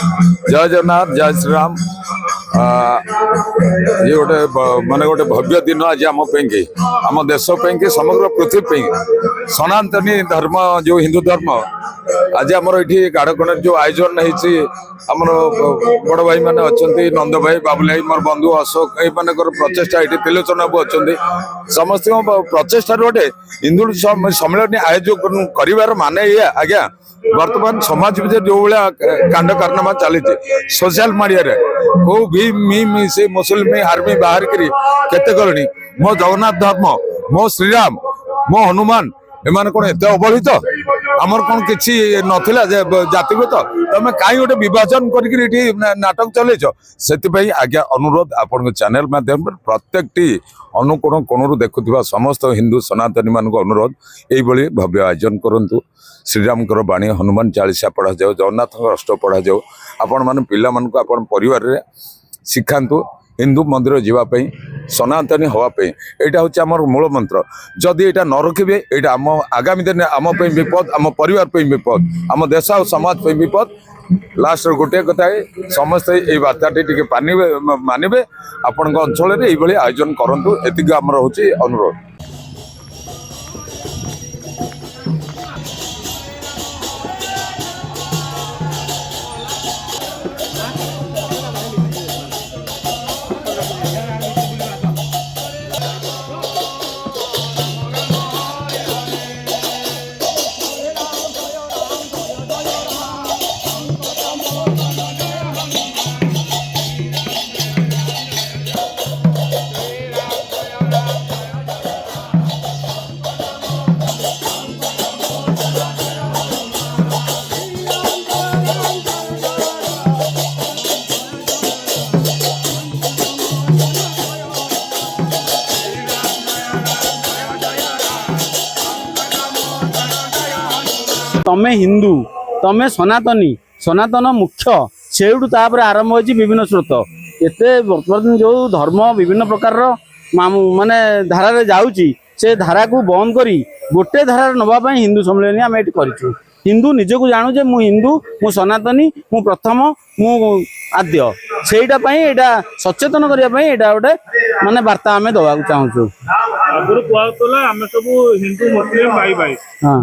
जय जगन्नाथ जय श्री राम। ये गोटे माने गोटे भव्य दिन आज आम आम देश समग्र पृथ्वी सनातनी धर्म जो हिंदू धर्म आज आमर ये गाड़कण जो आयोजन होमर बड़ भाई मैंने अच्छा नंद भाई बाबुल भाई मोर बंधु अशोक ये प्रचेषा ये त्रिलोचन बाबू अच्छा समस्त प्रचेषा गोटे हिंदू सम्मेलन आयोजन कर माने ये आज्ञा वर्तमान समाज भितर जो भाया कांड कारनामा चली सोशल मीडिया रे को भी मी से मुस्लिम आर्मी बाहर करी केते करनी मो जगन्नाथ धर्म मो श्रीराम मो हनुमान एमान कौन एत अवहेलित आमर कौन किसी नथिला जातिगत तमें कहीं गोटे विभाजन करके नाटक चलैच से आज्ञा अनुरोध आपण चैनल माध्यम प्रत्येक अनुकोण कोणरू देखुवा समस्त हिंदू सनातनी मान अनुरोध यही भव्य आयोजन करूँ श्रीराम बाणी हनुमान चालीसा पढ़ा जाओ जगन्नाथ अष्ट पढ़ा जाओ आपण मान पिला मान आपण परिवार रे शिखांतु हिंदू मंदिर जीवाई सनातनी हाँपी यहाँ हूँ आम मूल मंत्र जदि यहाँ न रखिए यहाँ आम आगामी दिन आम विपद आम परिवार विपद आम देश और समाज विपद लास्ट गोटे कथा समस्ते ये बार्ताटी टी मानवे आपण अंचल ये आयोजन करूँ एति आमर हूँ अनुरोध। तमें हिंदू तमें सनातनी सनातन मुख्य सेठू आरंभ हो विभिन्न स्रोत एते बर्तमान जो धर्म विभिन्न प्रकार माने धारा रे जाउची से धारा को बंद करी गोटे धारा नवाई हिंदू सम्मेलन आम ये करूँ हिंदू निजक जानू जे मु हिंदू मु सनातनी मु प्रथम मु आद्य सेटा यहाँ सचेतन करने गोटे माने वार्ता आम दवा चाहूँ आगुरी कहला आम सब हिंदू मुस्लिम भाई भाई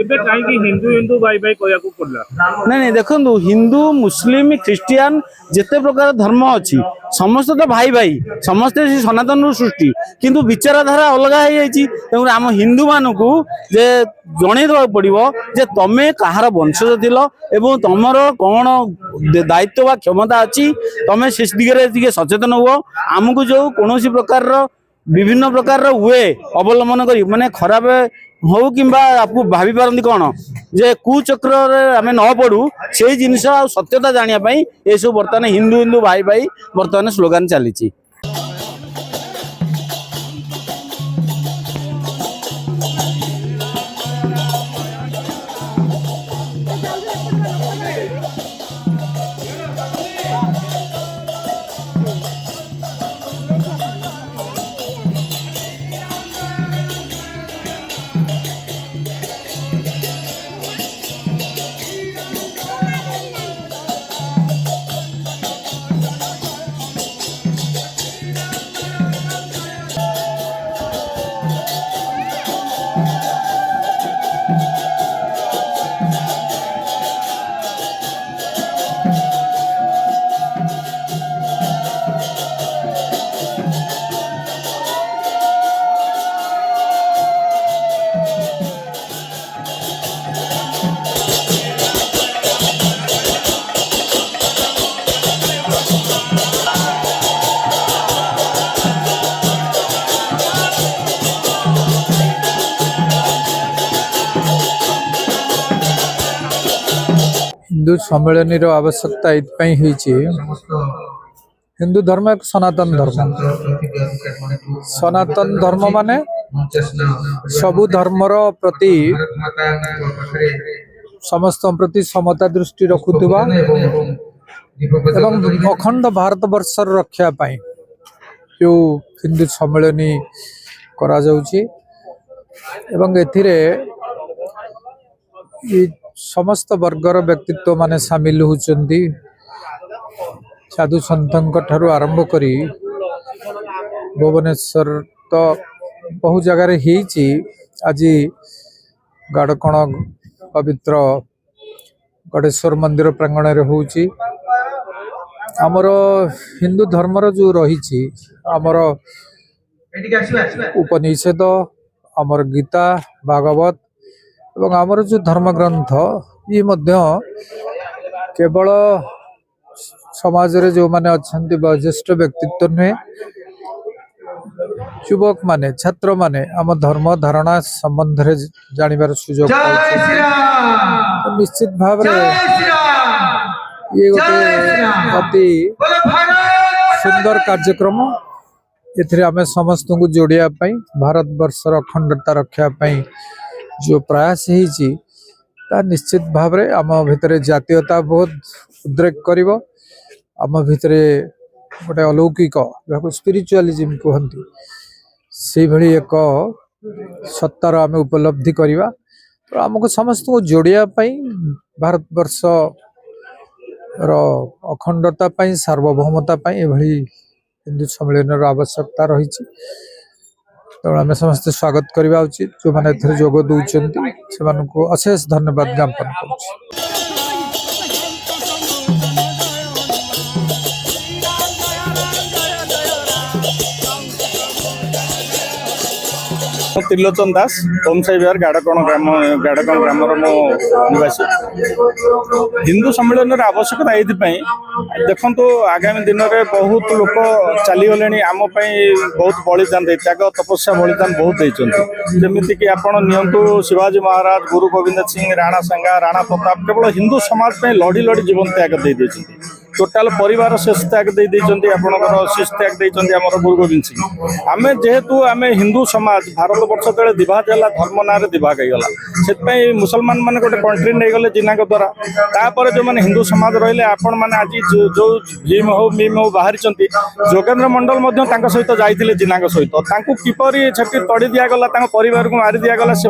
एबे काहे हिंदू हिंदू भाई भाई कहया को पड़ला नहीं नहीं देखो हिंदू मुस्लिम ख्रिस्टियान जिते प्रकार धर्म अच्छी समस्त तो भाई भाई समस्ते सनातन सृष्टि किंतु विचारधारा अलग हो आम हिंदू मानक जे जन देवा पड़ो जे तमें कहार वंशज थिल एवं तुमर कौन दायित्व व क्षमता अच्छी तमें से दिगरे सचेतन हुआ आमको जो कौन प्रकार विभिन्न प्रकार हुए अवलंबन करी माने खराब हो कि आपको भाभी पारती कौन जे कुचक्र आम न पड़ू से जिनस सत्यता जानापी ये सब बर्तमान हिंदू हिंदू भाई भाई बर्तमान स्लोगान चली। हिंदू सम्मेलन आवश्यकता ये हिंदू धर्म एक सनातन धर्म सनातन धर्म माने सबु धर्मर प्रति समस्त प्रति समता दृष्टि रखुवा एवं अखंड भारत वर्षर रक्षा पाई जो हिंदू सम्मेलन करा जाउची एवं एथिरे समस्त वर्गर व्यक्तित्व माने सामिल होचंदी साधु सन्थों ठारू आरंभ करी भुवनेश्वर तो बहु जगार आज गाड़कण पवित्र गणेश्वर मंदिर प्रांगण में होउची आमर हिंदू धर्मर जो रही आमर उपनिषद आमर गीता भागवत एवं आमर जो धर्म ग्रंथ ये मध्य केवल समाज रे जो माने अच्छे वयोज्येष्ठ व्यक्तित्व नुहे युवक माने छात्र माने आम धर्म धारणा संबंध रे जानिबार सुजोग पाउछन्ति। निश्चित भाव रे ये गोटे अति सुंदर कार्यक्रम एथिरे आमे समस्त को जोड़िया पई भारत वर्षर अखंडता रक्षा पई जो प्रयास हेची ता निश्चित भाव रे आम भितरे जातीयता बोध उद्रेक करिवो आम भितरे गोटे अलौकिक जहाँ स्पिरिचुअलिज्म कहती से भली एक सत्तार आम उपलब्धि करवा तो आमको समस्त को जोड़िया भारत वर्ष अखंडता सार्वभौमता एभली हिंदू सम्मेलन आवश्यकता रही तेणु आम समस्त स्वागत करवा उचित जो मैंने जोग दौरान से अशेष धन्यवाद ज्ञापन कर। त्रिलोचन दास ओमसाई विहार गाड़कण ग्राम निवासी हिंदू सम्मेलन आवश्यकता ये देखो आगामी दिन में बहुत लोक चलीगले आम बहुत बलिदान दे त्याग तपस्या बलिदान बहुत देती जमीक आपंतु शिवाजी महाराज गुरु गोविंद सिंह राणा सांगा राणा प्रताप केवल हिंदू समाज लड़ी लड़ी जीवन त्याग दे टोटाल परिवार शेष त्याग देते आपंकर शेष त्याग देते गुरु गोविंद सिंह आम जेहेतु आम हिंदू समाज भारत वर्ष तले दिभाग है धर्म ना दिभाग होगा से मुसलमान मैंने गोटे कंट्री नहीं गले जिना द्वारा तापर जो मैंने हिंदू समाज रही आपण मैंने आज जो भीम हो मीम हो बाहरी जोगेन्द्र मंडल सहित जाते जिना सहित किपर से तड़ी दिगला परिवार को मारी दिगला से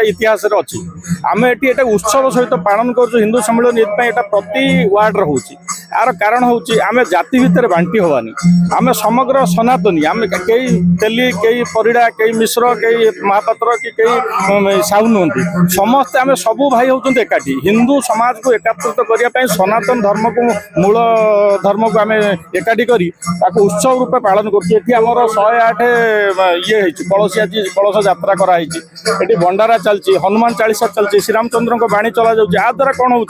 इतिहास अच्छी आम ये उत्सव सहित पालन कर हिंदू सम्मेलन ये प्रति वार्ड रोचे यार कारण हूँ आम जाति भितर बांटी हवानी आम समग्र सनातनी आम कई तेली कई परिड़ा कई मिश्र कई महापात्र कि कई साहू नुहति समस्ते आम सबू भाई होती एकाठी हिंदू समाज को एकात्रित करने सनातन धर्म को मूल धर्म को आम एकाठी करी उत्सव रूपे पालन करमर 108 ये कलसिया कलश यात्रा कराई भंडारा चलती हनुमान चालीसा चलती श्रीरामचंद्र को बाणी चला जा द्वारा कौन हो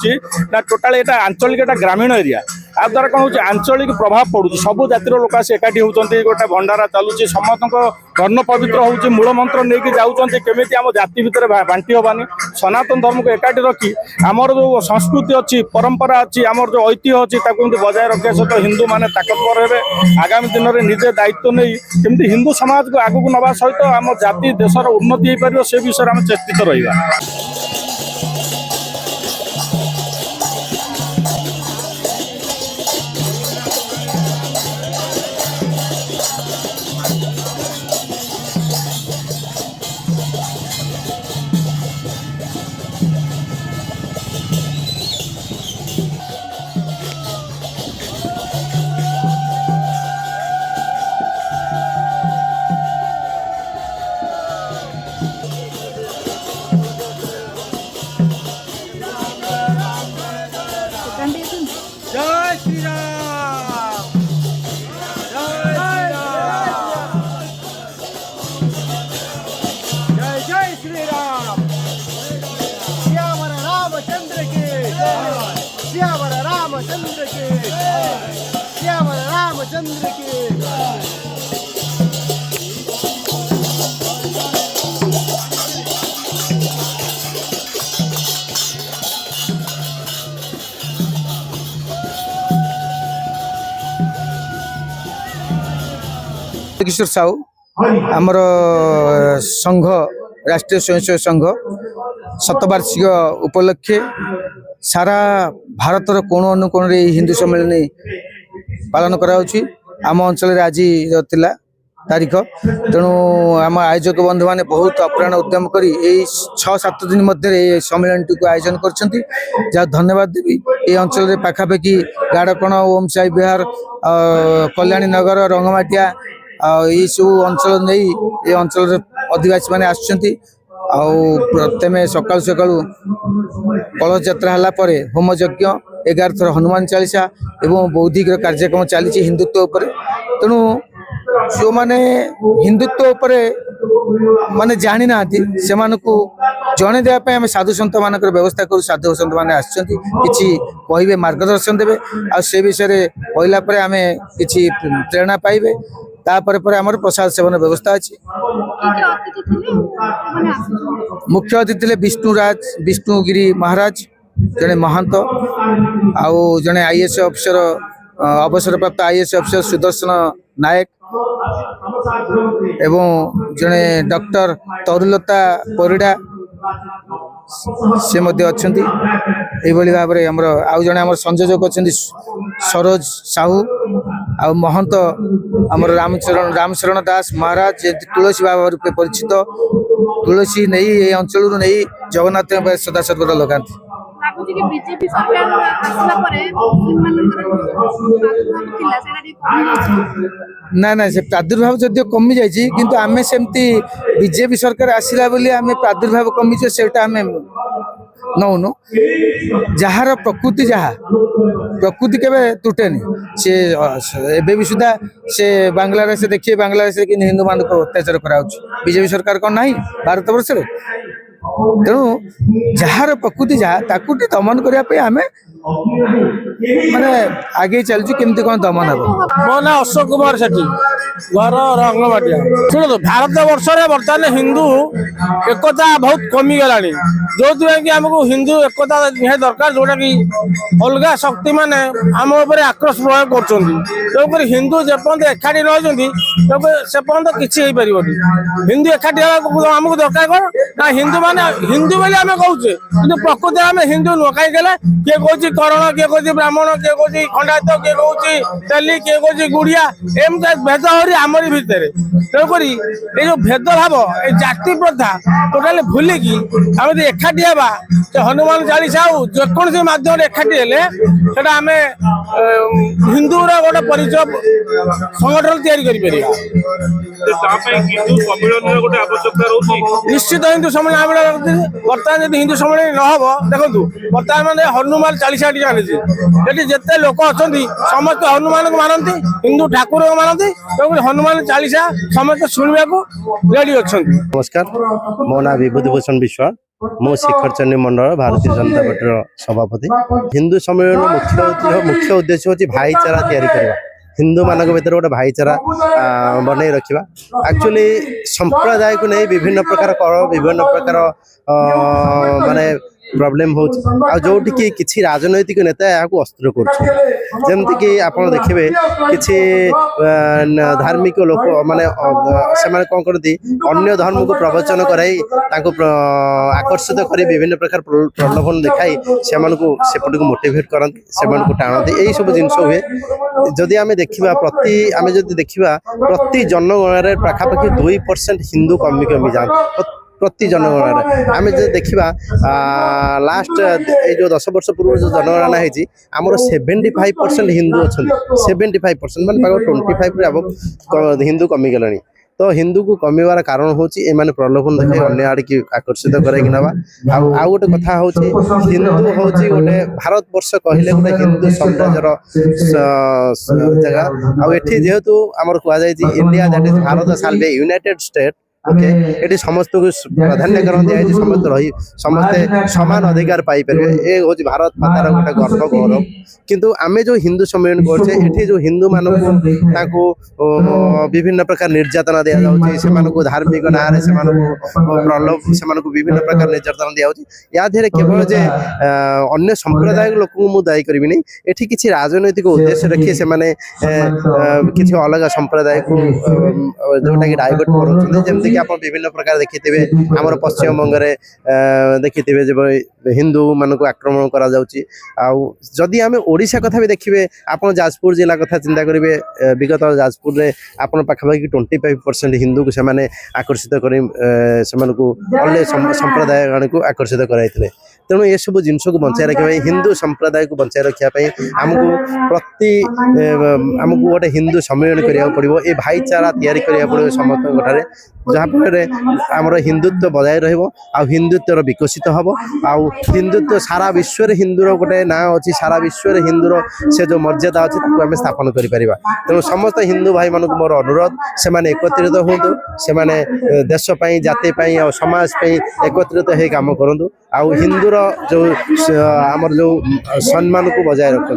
टोटाल यहाँ आंचलिक ग्रामीण एरिया आ द्वारा कौन हो आंचलिक प्रभाव पड़ू सबू जातिर लोक आस एकाठी होती गोटे भंडारा चलुची समस्त धर्म पवित्र हो मूल मंत्र नहीं जाऊँच केमी आम जाति भितर बांटी हबानी सनातन धर्म को एकाठी रखी आमर जो संस्कृति अच्छी परंपरा अच्छी आमर जो ऐतिह्य अच्छी बजाय रखा सहित हिंदू माने ताकतवर हे आगामी दिन में निजे दायित्व नहीं केमती हिंदू समाज को आगू नवा सहित आम जाति देशर उन्नति हो पार से विषय आम चेष्टित रहा। जय श्री राम जय जय श्री राम श्यावर रामचंद्र के श्यावर रामचंद्र के श्यावर रामचंद्र के किशोर साहू आमर संघ राष्ट्रीय स्वयंसेवक संघ शतवार्षिक उपलक्षे सारा भारतर कोण अनुकोण हिंदू सम्मेलन पालन करा आम अंचल आज तारीख तेणु आम आयोजक बंधु मैंने बहुत अप्राण उद्यम कर 6-7 दिन मध्य सम्मेलन टी आयोजन कर धन्यवाद देवी। ये अंचल पाखापाखि गाड़कण ओम साई विहार कल्याणी नगर रंगमाटिया यही सब अंचल नहीं ये अंचल अधिवासी मैंने प्रथम सकाल सकाल कलश यात्रा है होम यज्ञ 11 थर हनुमान चालीसा एवं बौद्धिक कार्यक्रम चली हिंदुत्व उपर। तेणु जो माने हिंदुत्व उपर माने जानी ना से जड़े देवाई आम साधु सन्त मान व्यवस्था करूँ। साधु सन्त मैंने आसवे मार्गदर्शन देवे से विषय कहला आम कि प्रेरणा पाइबे तापर आमर प्रसाद सेवन व्यवस्था अच्छी। मुख्य अतिथि विष्णुगिरी महाराज जड़े महंत आउ जड़े आईएएस अफिसर अवसर प्राप्त आईएएस अफिसर सुदर्शन नायक एवं जड़े डॉक्टर तरुलता परिड़ा से भाव में आउ जड़े आम संयोजक अच्छा सरोज साहू आउ महंत आमर रामचरण दास महाराज तुलसी बाबा रूपे परिचित तुलसी नहीं ये अंचल नहीं जगन्नाथ सदा सर्वदा लगाती। ना ना से प्रादुर्भाव जदिव कमी जाइए किंतु आमे सेमती बीजेपी सरकार आसिला बोली आमे प्रादुर्भाव कमी सेटा आमे नौनु जार प्रकृति जहा प्रकृति केवे तुटेनी से एबे भी सुधा से बांग्लादेश देखिए बांग्लादेश हिंदू मान को अत्याचार करा बीजेपी सरकार कौन ना भारत वर्ष तेणु जार प्रकृति जहा ताकू दमन करने आमे माने आगे चलछु केमती कौन दमन हम। मो ना अशोक कुमार सेठी घर रंगमाटिया। शुणु भारत वर्ष बर्तमान हिंदू एकता बहुत कमी गलानी जो कि आमको हिंदू एकता निहाय दरकार जोटा कि अलग शक्ति माने आम उपर आक्रोश प्रयोग कर हिंदू जेपर्यंत एकाठी रही से पर्यंत किसी हो पार हिंदू एकाठी आमको दरकार कौन ना हिंदू माने हिंदू बोली आम कहे कि प्रकृति आम हिंदू नुह कहीं किए कौन करण किए कौन ब्राह्मण किए कौन खंडायत किए कौन तेली किए कौन गुड़िया एमती भेद हो आमरी भितर तेणुक ये जो भेदभाव ये जाति प्रथा टोटाली भूलिकी आम एकाठी हवा हनुमान चालीसा हो जेकोसी मध्यम एकाठी हेले आम हिंदूर गोटे परिचय संगठन तैयारी निश्चित हिंदू सम्मेलन बर्तमान जब हिंदू सम्मेलन न हम देखो बर्तमान हनुमान चालीसा ये जिते लोक अच्छा समस्त हनुमान को मानती हिंदू ठाकुर को मानती हनुमान चालीसा समस्त शुणा रेडी अच्छा। नमस्कार मो ना विभूति भूषण विश्वास मो शिखर चंडी मंडल भारतीय जनता पार्टी सभापति। हिंदू सम्मेलन मुख्य उद्देश्य हूँ भाईचारा तैयारी करवा हिंदू मान भर गोटे भाईचारा बनई रखा एक्चुअली संप्रदाय को नहीं विभिन्न प्रकार कर विभिन्न प्रकार माने प्रॉब्लम हो जोटि कि राजनैतिक नेता यहाँ अस्त्र करमती कि आप देखिए कि धार्मिक लोक माने से कौन करती अन्य धर्म को प्रवचन कराई आकर्षित कर विभिन्न प्रकार प्रलोभन देखाई सेपट को मोटिवेट करती से टाणती यही सब जिन हुए जदि आम देखा प्रति जनगणना पाखापाखि 2% हिंदू कमी कमी जाती प्रति जनगणना आम जो देखा लास्ट ये जो 10 वर्ष पूर्व जो जनगणना है आमर 75% हिंदू अच्छा 75% मान 25 हिंदू कमी गला तो हिंदू को कमीवार कारण हूँ एमाने प्रलोभन देखे अन्य आड़ की आकर्षित करके नवा आ गोटे कथा हूँ हिंदू हूँ गोटे भारत वर्ष कहले गोटे हिंदू साम्राज्यर जगह आठी जेहेतु आमर कहुई India that is Bharat shall be united state okay ये समस्त को प्राधान्य दिखाई समस्त रही समस्ते समान अधिकार पाइपर ये हूँ भारत मातार गोटे गर्व गौरव किंतु आमे जो हिंदू सम्मेलन करछे जो हिंदू मानक विभिन्न प्रकार निर्यातना दिया जाउछि से धार्मिक नाम से प्रलोभ से विभिन्न प्रकार निर्यातना दिया या धेरे केवल जे अन्य संप्रदाय लोक मु दायी करी नहीं एठी किछि राजनैतिक उद्देश्य रखी से माने किछि अलग संप्रदाय को जोटा कि डाइवर्ट करूछन जेमति ଯେମିତିକି ଆପଣ ବିଭିନ୍ନ ପ୍ରକାର ଦେଖିଥିବେ ଆମର ପଶ୍ଚିମବଙ୍ଗରେ ଦେଖିଥିବେ ଯେଭଳି ହିନ୍ଦୁ ମାନଙ୍କୁ ଆକ୍ରମଣ କରାଯାଉଛି। ଆଉ ଯଦି ଆମେ ଓଡ଼ିଶା କଥା ବି ଦେଖିବେ ଆପଣ ଯାଜପୁର ଜିଲ୍ଲା କଥା ଚିନ୍ତା କରିବେ ବିଗତ ଯାଜପୁରରେ ଆପଣ ପାଖାପାଖି 25% ହିନ୍ଦୁକୁ ସେମାନେ ଆକର୍ଷିତ କରି ସେମାନଙ୍କୁ ଅନ୍ୟ ସମ୍ପ୍ରଦାୟ ମାନଙ୍କୁ ଆକର୍ଷିତ କରାଇଥିଲେ। ତେଣୁ ଏସବୁ ଜିନିଷକୁ ବଞ୍ଚାଇ ରଖିବା ପାଇଁ ହିନ୍ଦୁ ସମ୍ପ୍ରଦାୟକୁ ବଞ୍ଚାଇ ରଖିବା ପାଇଁ ଆମକୁ ଗୋଟେ ହିନ୍ଦୁ ସମ୍ମିଳନୀ କରିବାକୁ ପଡ଼ିବ। ଏ ଭାଇଚାରା ତିଆରି କରିବାକୁ ପଡ଼ିବ ସମସ୍ତଙ୍କ ଠାରେ, ଯାହାଫଳରେ ଆମର ହିନ୍ଦୁତ୍ୱ ବଜାୟ ରହିବ ଆଉ ହିନ୍ଦୁତ୍ୱର ବିକଶିତ ହେବ। ଆଉ ହିନ୍ଦୁତ୍ୱ ସାରା ବିଶ୍ୱରେ ହିନ୍ଦୁର ଗୋଟେ ନାଁ ଅଛି, ସାରା ବିଶ୍ୱରେ ହିନ୍ଦୁର ସେ ଯେଉଁ ମର୍ଯ୍ୟାଦା ଅଛି ତାକୁ ଆମେ ସ୍ଥାପନ କରିପାରିବା। ତେଣୁ ସମସ୍ତ ହିନ୍ଦୁ ଭାଇମାନଙ୍କୁ ମୋର ଅନୁରୋଧ, ସେମାନେ ଏକତ୍ରିତ ହୁଅନ୍ତୁ, ସେମାନେ ଦେଶ ପାଇଁ ଜାତି ପାଇଁ ଆଉ ସମାଜ ପାଇଁ ଏକତ୍ରିତ ହେଇ କାମ କରନ୍ତୁ ଆଉ ହିନ୍ଦୁର ଯେଉଁ ଆମର ଯେଉଁ ସମ୍ମାନକୁ ବଜାୟ ରଖନ୍ତୁ।